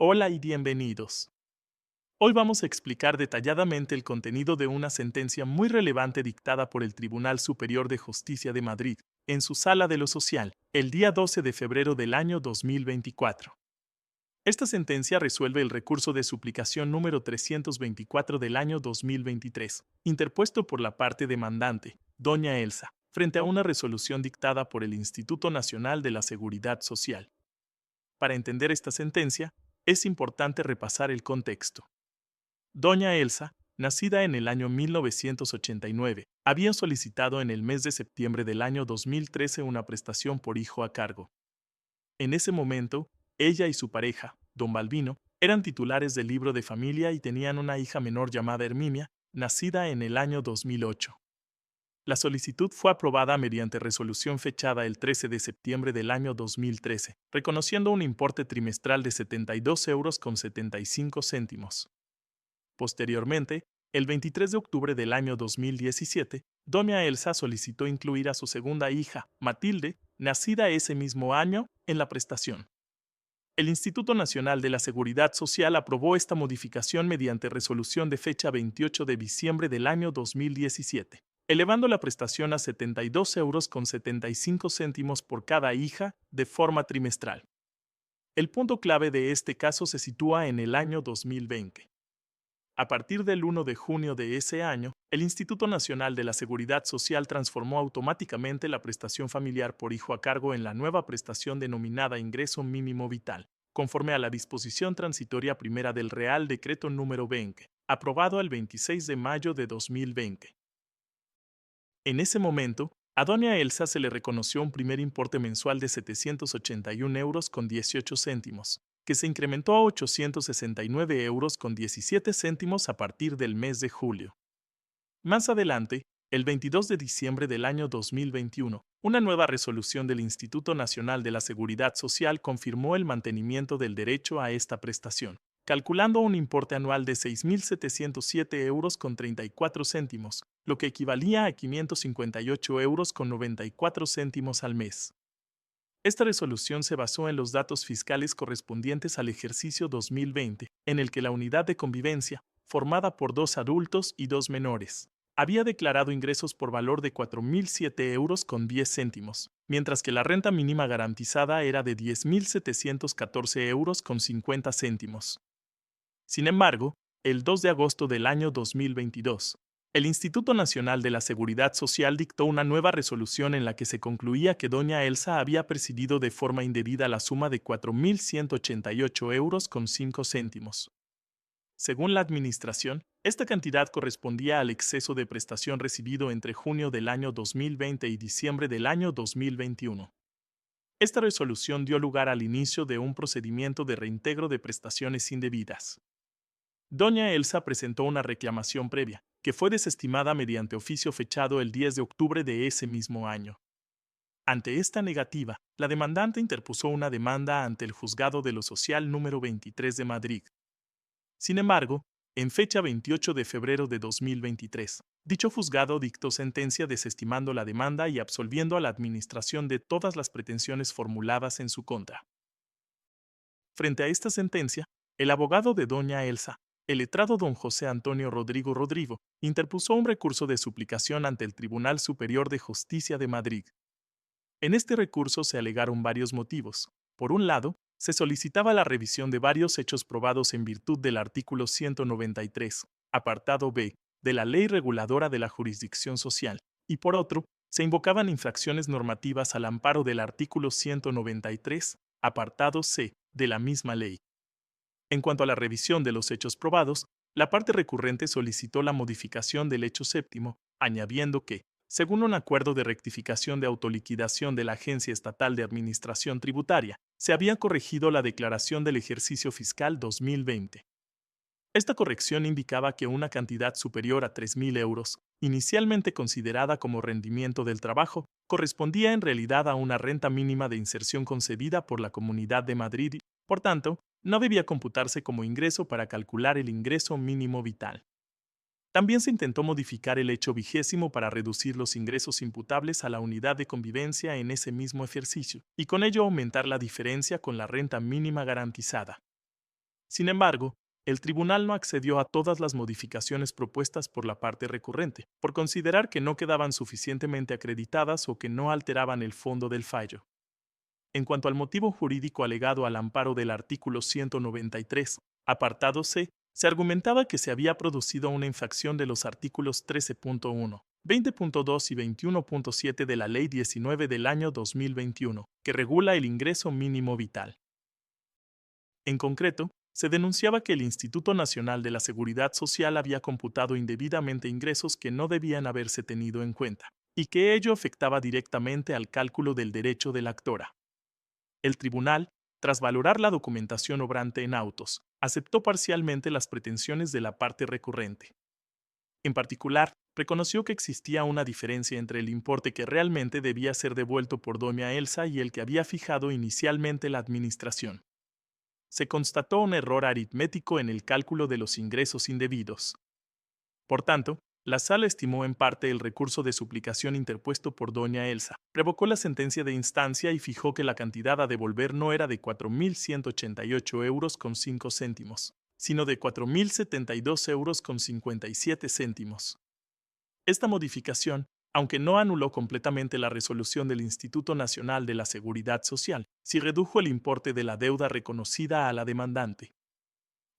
Hola y bienvenidos. Hoy vamos a explicar detalladamente el contenido de una sentencia muy relevante dictada por el Tribunal Superior de Justicia de Madrid, en su Sala de lo Social, el día 12 de febrero del año 2024. Esta sentencia resuelve el recurso de suplicación número 324 del año 2023, interpuesto por la parte demandante, doña Elsa, frente a una resolución dictada por el Instituto Nacional de la Seguridad Social. Para entender esta sentencia, es importante repasar el contexto. Doña Elsa, nacida en el año 1989, había solicitado en el mes de septiembre del año 2013 una prestación por hijo a cargo. En ese momento, ella y su pareja, don Balbino, eran titulares del libro de familia y tenían una hija menor llamada Herminia, nacida en el año 2008. La solicitud fue aprobada mediante resolución fechada el 13 de septiembre del año 2013, reconociendo un importe trimestral de 72,75 euros. Posteriormente, el 23 de octubre del año 2017, doña Elsa solicitó incluir a su segunda hija, Matilde, nacida ese mismo año, en la prestación. El Instituto Nacional de la Seguridad Social aprobó esta modificación mediante resolución de fecha 28 de diciembre del año 2017, elevando la prestación a 72,75 euros por cada hija de forma trimestral. El punto clave de este caso se sitúa en el año 2020. A partir del 1 de junio de ese año, el Instituto Nacional de la Seguridad Social transformó automáticamente la prestación familiar por hijo a cargo en la nueva prestación denominada Ingreso Mínimo Vital, conforme a la disposición transitoria primera del Real Decreto número 20, aprobado el 26 de mayo de 2020. En ese momento, a doña Elsa se le reconoció un primer importe mensual de 781,18 euros, que se incrementó a 869,17 euros a partir del mes de julio. Más adelante, el 22 de diciembre del año 2021, una nueva resolución del Instituto Nacional de la Seguridad Social confirmó el mantenimiento del derecho a esta prestación, calculando un importe anual de 6.707,34 euros, lo que equivalía a 558,94 euros al mes. Esta resolución se basó en los datos fiscales correspondientes al ejercicio 2020, en el que la unidad de convivencia, formada por 2 adultos y 2 menores, había declarado ingresos por valor de 4.007,10 euros, mientras que la renta mínima garantizada era de 10.714,50 euros. Sin embargo, el 2 de agosto del año 2022, el Instituto Nacional de la Seguridad Social dictó una nueva resolución en la que se concluía que doña Elsa había percibido de forma indebida la suma de 4.188,05 euros. Según la Administración, esta cantidad correspondía al exceso de prestación recibido entre junio del año 2020 y diciembre del año 2021. Esta resolución dio lugar al inicio de un procedimiento de reintegro de prestaciones indebidas. Doña Elsa presentó una reclamación previa, que fue desestimada mediante oficio fechado el 10 de octubre de ese mismo año. Ante esta negativa, la demandante interpuso una demanda ante el Juzgado de lo Social número 23 de Madrid. Sin embargo, en fecha 28 de febrero de 2023, dicho juzgado dictó sentencia desestimando la demanda y absolviendo a la Administración de todas las pretensiones formuladas en su contra. Frente a esta sentencia, el abogado de doña Elsa, el letrado don José Antonio Rodrigo, interpuso un recurso de suplicación ante el Tribunal Superior de Justicia de Madrid. En este recurso se alegaron varios motivos. Por un lado, se solicitaba la revisión de varios hechos probados en virtud del artículo 193, apartado B, de la Ley Reguladora de la Jurisdicción Social, y por otro, se invocaban infracciones normativas al amparo del artículo 193, apartado C, de la misma ley. En cuanto a la revisión de los hechos probados, la parte recurrente solicitó la modificación del hecho séptimo, añadiendo que, según un acuerdo de rectificación de autoliquidación de la Agencia Estatal de Administración Tributaria, se había corregido la declaración del ejercicio fiscal 2020. Esta corrección indicaba que una cantidad superior a 3.000 euros, inicialmente considerada como rendimiento del trabajo, correspondía en realidad a una renta mínima de inserción concedida por la Comunidad de Madrid y, por tanto, no debía computarse como ingreso para calcular el ingreso mínimo vital. También se intentó modificar el hecho 20 para reducir los ingresos imputables a la unidad de convivencia en ese mismo ejercicio, y con ello aumentar la diferencia con la renta mínima garantizada. Sin embargo, el tribunal no accedió a todas las modificaciones propuestas por la parte recurrente, por considerar que no quedaban suficientemente acreditadas o que no alteraban el fondo del fallo. En cuanto al motivo jurídico alegado al amparo del artículo 193, apartado C, se argumentaba que se había producido una infracción de los artículos 13.1, 20.2 y 21.7 de la Ley 19 del año 2021, que regula el ingreso mínimo vital. En concreto, se denunciaba que el Instituto Nacional de la Seguridad Social había computado indebidamente ingresos que no debían haberse tenido en cuenta, y que ello afectaba directamente al cálculo del derecho de la actora. El tribunal, tras valorar la documentación obrante en autos, aceptó parcialmente las pretensiones de la parte recurrente. En particular, reconoció que existía una diferencia entre el importe que realmente debía ser devuelto por doña Elsa y el que había fijado inicialmente la Administración. Se constató un error aritmético en el cálculo de los ingresos indebidos. Por tanto, la Sala estimó en parte el recurso de suplicación interpuesto por doña Elsa, revocó la sentencia de instancia y fijó que la cantidad a devolver no era de 4.188 euros con 5 céntimos, sino de 4.072 euros con 57 céntimos. Esta modificación, aunque no anuló completamente la resolución del Instituto Nacional de la Seguridad Social, sí redujo el importe de la deuda reconocida a la demandante.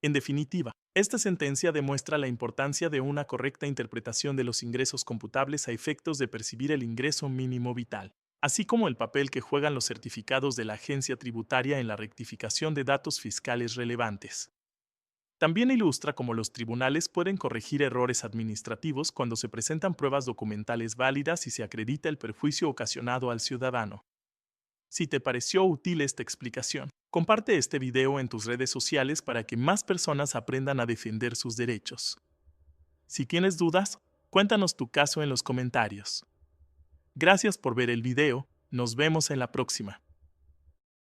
En definitiva, esta sentencia demuestra la importancia de una correcta interpretación de los ingresos computables a efectos de percibir el ingreso mínimo vital, así como el papel que juegan los certificados de la agencia tributaria en la rectificación de datos fiscales relevantes. También ilustra cómo los tribunales pueden corregir errores administrativos cuando se presentan pruebas documentales válidas y se acredita el perjuicio ocasionado al ciudadano. Si te pareció útil esta explicación, comparte este video en tus redes sociales para que más personas aprendan a defender sus derechos. Si tienes dudas, cuéntanos tu caso en los comentarios. Gracias por ver el video, nos vemos en la próxima.